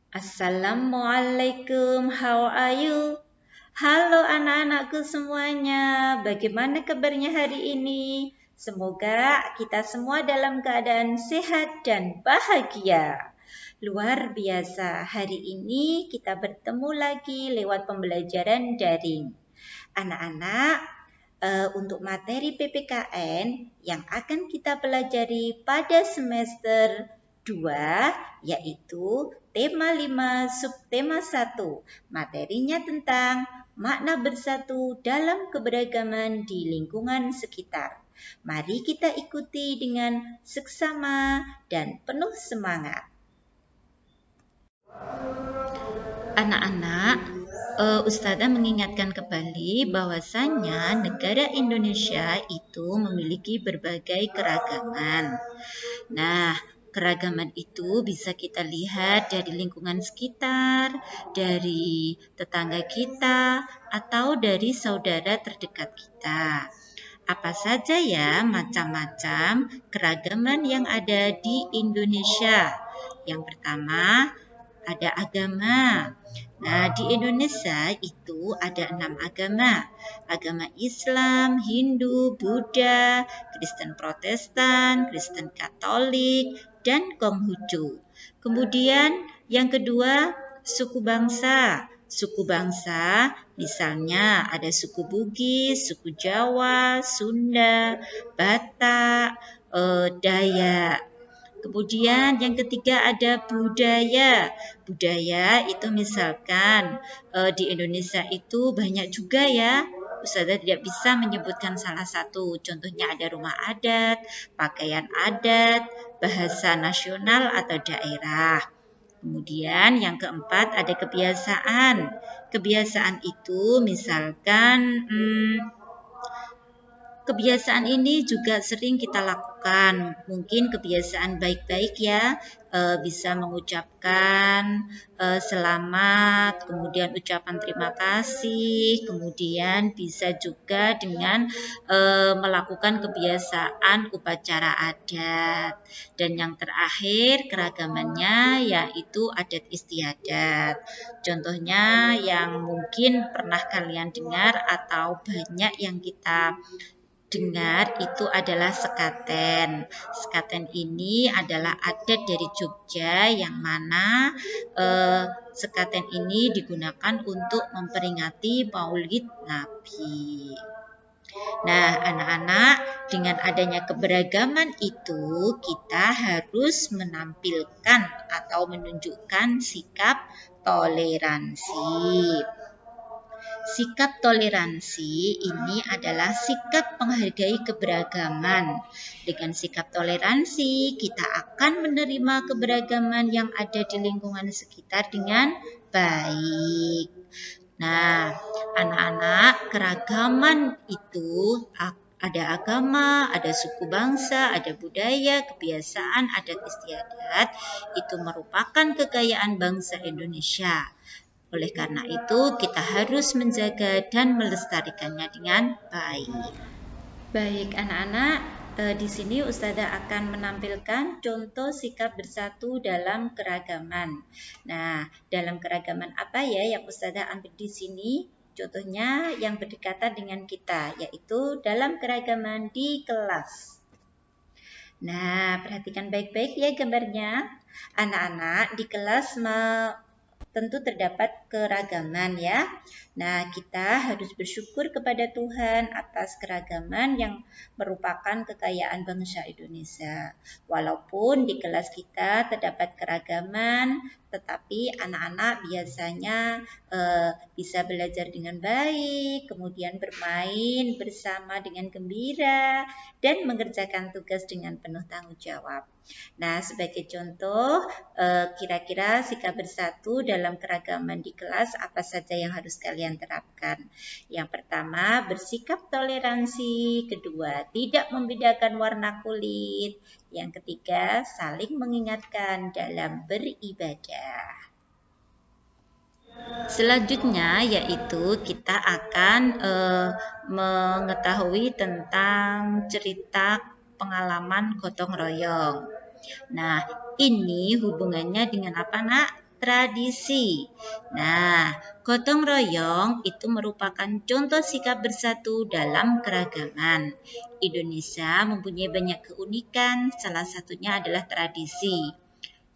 Assalamualaikum, how are you? Halo anak-anakku semuanya, bagaimana kabarnya hari ini? Semoga kita semua dalam keadaan sehat dan bahagia. Luar biasa, hari ini kita bertemu lagi lewat pembelajaran daring. Anak-anak, untuk materi PPKN yang akan kita pelajari pada semester 2 yaitu tema 5 subtema 1. Materinya tentang makna bersatu dalam keberagaman di lingkungan sekitar. Mari kita ikuti dengan seksama dan penuh semangat. Anak-anak, Ustazah mengingatkan kembali bahwasanya negara Indonesia itu memiliki berbagai keragaman. Nah, keragaman itu bisa kita lihat dari lingkungan sekitar, dari tetangga kita, atau dari saudara terdekat kita. Apa saja ya macam-macam keragaman yang ada di Indonesia? Yang pertama, ada agama. Nah, di Indonesia itu ada 6 agama. Agama Islam, Hindu, Buddha, Kristen Protestan, Kristen Katolik, dan Konghucu. Kemudian yang kedua, suku bangsa. Suku bangsa misalnya ada suku Bugis, suku Jawa, Sunda, Batak, Dayak. Kemudian yang ketiga ada budaya. Budaya itu misalkan di Indonesia itu banyak juga ya. Ustazah tidak bisa menyebutkan salah satu. Contohnya ada rumah adat, pakaian adat, bahasa nasional atau daerah. Kemudian yang keempat ada kebiasaan. Kebiasaan itu misalkan kebiasaan ini juga sering kita lakukan. Mungkin kebiasaan baik-baik ya, bisa mengucapkan selamat, kemudian ucapan terima kasih, kemudian bisa juga dengan melakukan kebiasaan upacara adat. Dan yang terakhir keragamannya yaitu adat istiadat. Contohnya yang mungkin pernah kalian dengar atau banyak yang kita dengar itu adalah sekaten. Sekaten ini adalah adat dari Jogja yang mana sekaten ini digunakan untuk memperingati Maulid Nabi. Nah, anak-anak, dengan adanya keberagaman itu kita harus menampilkan atau menunjukkan sikap toleransi. Sikap toleransi ini adalah sikap menghargai keberagaman. Dengan sikap toleransi, kita akan menerima keberagaman yang ada di lingkungan sekitar dengan baik. Nah, anak-anak, keragaman itu ada agama, ada suku bangsa, ada budaya, kebiasaan, adat istiadat, itu merupakan kekayaan bangsa Indonesia. Oleh karena itu, kita harus menjaga dan melestarikannya dengan baik. Baik, anak-anak, di sini Ustazah akan menampilkan contoh sikap bersatu dalam keragaman. Nah, dalam keragaman apa ya yang Ustazah ambil di sini? Contohnya yang berdekatan dengan kita, yaitu dalam keragaman di kelas. Nah, perhatikan baik-baik ya gambarnya. Anak-anak di kelas tentu terdapat keragaman ya. Nah, kita harus bersyukur kepada Tuhan atas keragaman yang merupakan kekayaan bangsa Indonesia. Walaupun di kelas kita terdapat keragaman, tetapi anak-anak biasanya bisa belajar dengan baik, kemudian bermain bersama dengan gembira, dan mengerjakan tugas dengan penuh tanggung jawab. Nah, sebagai contoh, kira-kira sikap bersatu dalam keragaman di kelas apa saja yang harus kalian terapkan. Yang pertama, bersikap toleransi. Kedua, tidak membedakan warna kulit. Yang ketiga, saling mengingatkan dalam beribadah. Selanjutnya yaitu kita akan mengetahui tentang cerita pengalaman gotong royong. Nah, ini hubungannya dengan apa, Nak? tradisi. Nah, gotong royong itu merupakan contoh sikap bersatu dalam keragaman. Indonesia mempunyai banyak keunikan, salah satunya adalah tradisi.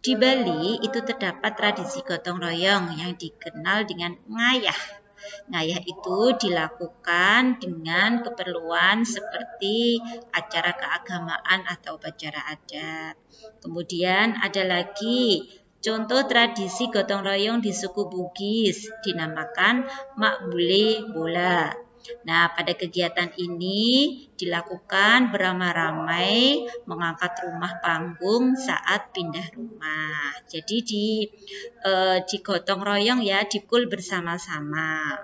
Di Bali itu terdapat tradisi gotong royong yang dikenal dengan ngayah. Ngayah itu dilakukan dengan keperluan seperti acara keagamaan atau upacara adat. Kemudian ada lagi contoh tradisi gotong royong di suku Bugis dinamakan Makbule Bola. Nah, pada kegiatan ini dilakukan beramai-ramai mengangkat rumah panggung saat pindah rumah. Jadi digotong royong ya, dipikul bersama-sama.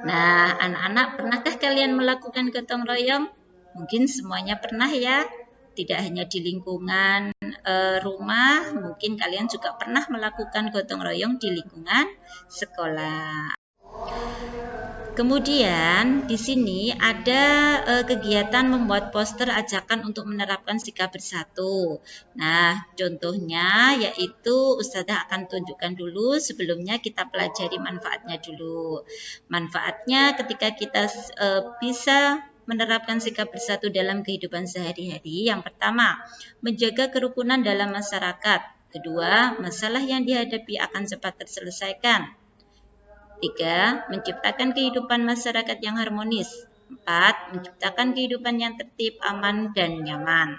Nah, anak-anak, pernahkah kalian melakukan gotong royong? Mungkin semuanya pernah ya. Tidak hanya di lingkungan rumah, mungkin kalian juga pernah melakukan gotong royong di lingkungan sekolah. Kemudian di sini ada kegiatan membuat poster ajakan untuk menerapkan sikap bersatu. Nah, contohnya yaitu Ustazah akan tunjukkan dulu, sebelumnya kita pelajari manfaatnya dulu. Manfaatnya ketika kita bisa menerapkan sikap bersatu dalam kehidupan sehari-hari. Yang pertama, menjaga kerukunan dalam masyarakat. Kedua, masalah yang dihadapi akan cepat terselesaikan. 3. Menciptakan kehidupan masyarakat yang harmonis. 4. Menciptakan kehidupan yang tertib, aman, dan nyaman.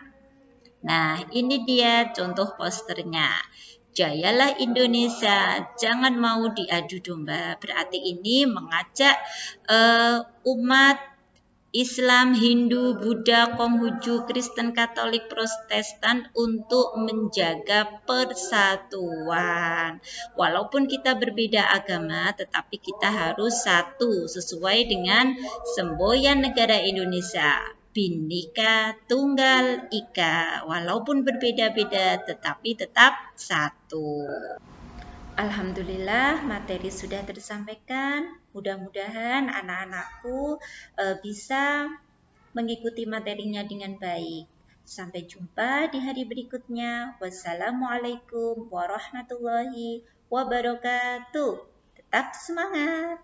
Nah, ini dia contoh posternya. Jayalah Indonesia, jangan mau diadu domba. Berarti ini mengajak umat Islam, Hindu, Buddha, Konghucu, Kristen, Katolik, Protestan untuk menjaga persatuan. Walaupun kita berbeda agama, tetapi kita harus satu sesuai dengan semboyan negara Indonesia. Bhinneka Tunggal Ika. Walaupun berbeda-beda, tetapi tetap satu. Alhamdulillah materi sudah tersampaikan. Mudah-mudahan anak-anakku bisa mengikuti materinya dengan baik. Sampai jumpa di hari berikutnya. Wassalamualaikum warahmatullahi wabarakatuh. Tetap semangat.